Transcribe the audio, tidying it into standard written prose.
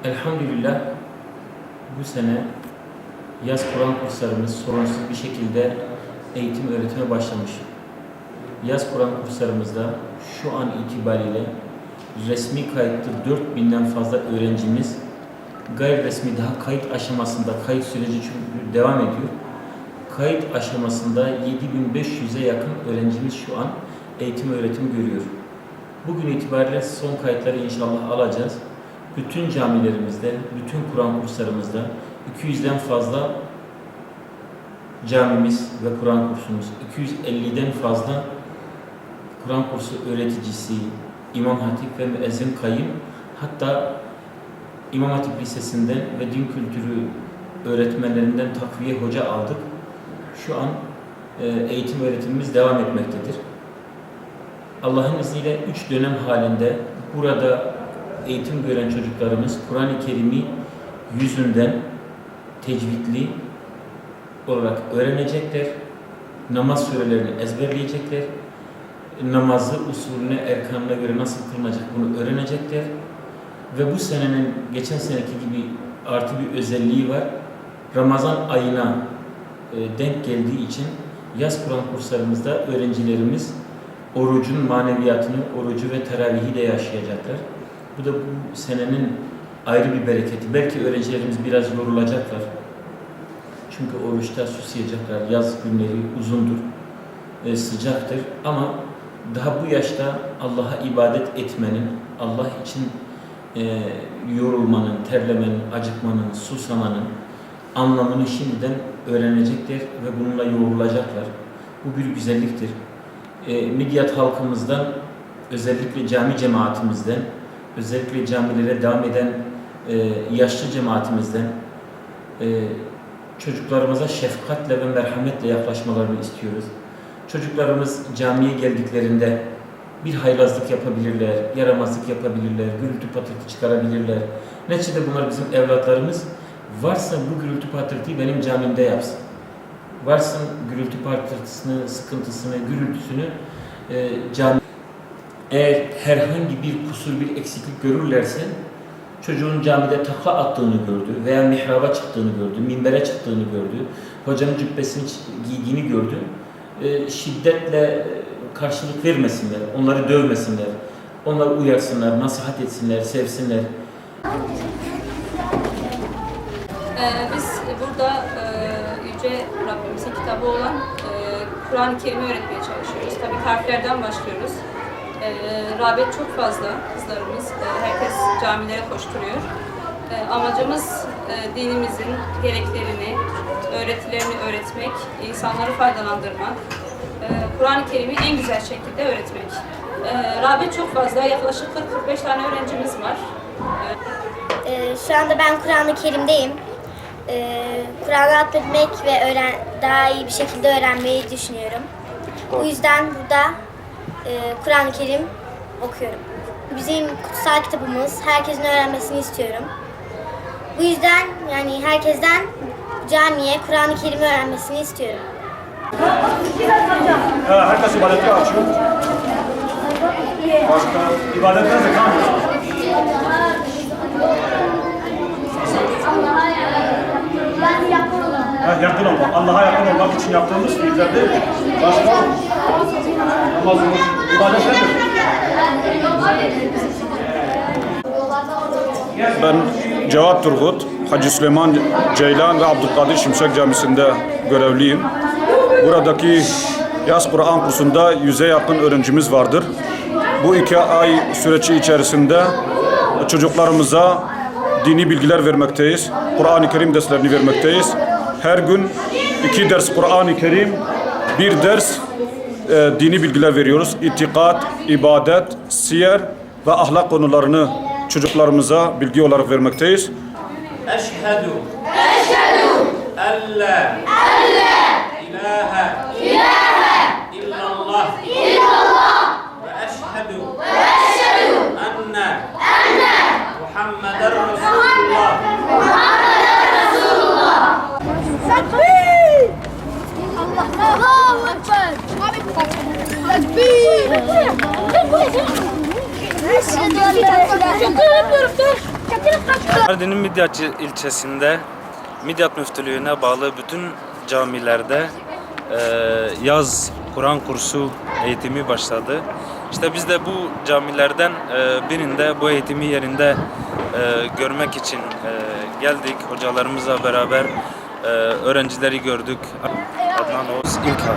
Elhamdülillah bu sene yaz Kur'an kurslarımız sorunsuz bir şekilde eğitim öğretime başlamış. Yaz Kur'an kurslarımızda şu an itibariyle resmi kayıtlı 4000'den fazla öğrencimiz, gayri resmi daha kayıt aşamasında, kayıt süreci çünkü devam ediyor. Kayıt aşamasında 7500'e yakın öğrencimiz şu an eğitim öğretim görüyor. Bugün itibariyle son kayıtları inşallah alacağız. Bütün camilerimizde, bütün Kur'an kurslarımızda 200'den fazla camimiz ve Kur'an kursumuz, 250'den fazla Kur'an kursu öğreticisi, İmam Hatip ve müezzin kayyım, hatta İmam Hatip Lisesi'nden ve din kültürü öğretmenlerinden takviye hoca aldık. Şu an eğitim öğretimimiz devam etmektedir. Allah'ın izniyle 3 dönem halinde burada eğitim gören çocuklarımız Kur'an-ı Kerim'i yüzünden tecvidli olarak öğrenecekler, namaz surelerini ezberleyecekler, namazı usulüne, erkanına göre nasıl kılınacak bunu öğrenecekler ve bu senenin geçen seneki gibi artı bir özelliği var. Ramazan ayına denk geldiği için yaz Kur'an kurslarımızda öğrencilerimiz orucun maneviyatını, orucu ve teravihi de yaşayacaklar. Bu da bu senenin ayrı bir bereketi. Belki öğrencilerimiz biraz yorulacaklar. Çünkü oruçta susayacaklar. Yaz günleri uzundur, sıcaktır. Ama daha bu yaşta Allah'a ibadet etmenin, Allah için yorulmanın, terlemenin, acıkmanın, susamanın anlamını şimdiden öğrenecekler ve bununla yoğrulacaklar. Bu bir güzelliktir. Midyat halkımızdan, özellikle cami cemaatimizden, özellikle camilere devam eden yaşlı cemaatimizden çocuklarımıza şefkatle ve merhametle yaklaşmalarını istiyoruz. Çocuklarımız camiye geldiklerinde bir haylazlık yapabilirler, yaramazlık yapabilirler, gürültü patırtı çıkarabilirler. Neticede bunlar bizim evlatlarımız. Varsa bu gürültü patırtıyı benim camimde yapsın. Varsın gürültü patırtısını, sıkıntısını, gürültüsünü cami. Eğer herhangi bir kusur, bir eksiklik görürlerse, çocuğun camide takla attığını gördü veya mihraba çıktığını gördü, minbere çıktığını gördü, hocanın cübbesini giydiğini gördü, şiddetle karşılık vermesinler, onları dövmesinler, onları uyarsınlar, nasihat etsinler, sevsinler. Biz burada Yüce Rabbimizin kitabı olan Kur'an-ı Kerim'i öğretmeye çalışıyoruz. Tabii harflerden başlıyoruz. Rağbet çok fazla, kızlarımız, herkes camilere koşturuyor. Amacımız dinimizin gereklerini, öğretilerini öğretmek, insanları faydalandırmak, Kur'an-ı Kerim'i en güzel şekilde öğretmek. Rağbet çok fazla, yaklaşık 40-45 tane öğrencimiz var. Şu anda ben Kur'an-ı Kerim'deyim. Kur'an'ı hatmetmek ve daha iyi bir şekilde öğrenmeyi düşünüyorum. Bu yüzden burada Kur'an-ı Kerim okuyorum. Bizim kutsal kitabımız, herkesin öğrenmesini istiyorum. Bu yüzden yani herkesten camiye Kur'an-ı Kerim'i öğrenmesini istiyorum. Herkes ibadeti açıyor. Başka ibadetler de kalmıyor. Yakın olmak, Allah'a yakın olmak için yaptığımız fiiller değil mi? Başka namazımız, ibadetlerdir. Ben Cevat Turgut, Hacı Süleyman Ceylan ve Abdülkadir Şimşek Camisi'nde görevliyim. Buradaki yaz Kur'an kursunda 100'e yakın öğrencimiz vardır. Bu 2 ay süreci içerisinde çocuklarımıza dini bilgiler vermekteyiz. Kur'an-ı Kerim derslerini vermekteyiz. Her gün 2 ders Kur'an-ı Kerim, 1 ders dini bilgiler veriyoruz. İtikat, ibadet, siyer ve ahlak konularını çocuklarımıza bilgi olarak vermekteyiz. Eşhedü en la ilahe illallah ve eşhedü enne Muhammeden Resulullah. Takbir! Allahu Ekber! Takbir! Eşhedü en la ilahe illallah. Çekil, dur. Çekil, kaç. Mardin'in Midyat ilçesinde Midyat Müftülüğü'ne bağlı bütün camilerde yaz Kur'an kursu eğitimi başladı. İşte biz de bu camilerden birinde bu eğitimi yerinde görmek için geldik. Hocalarımızla beraber öğrencileri gördük. Adnan Oğuz İlkay.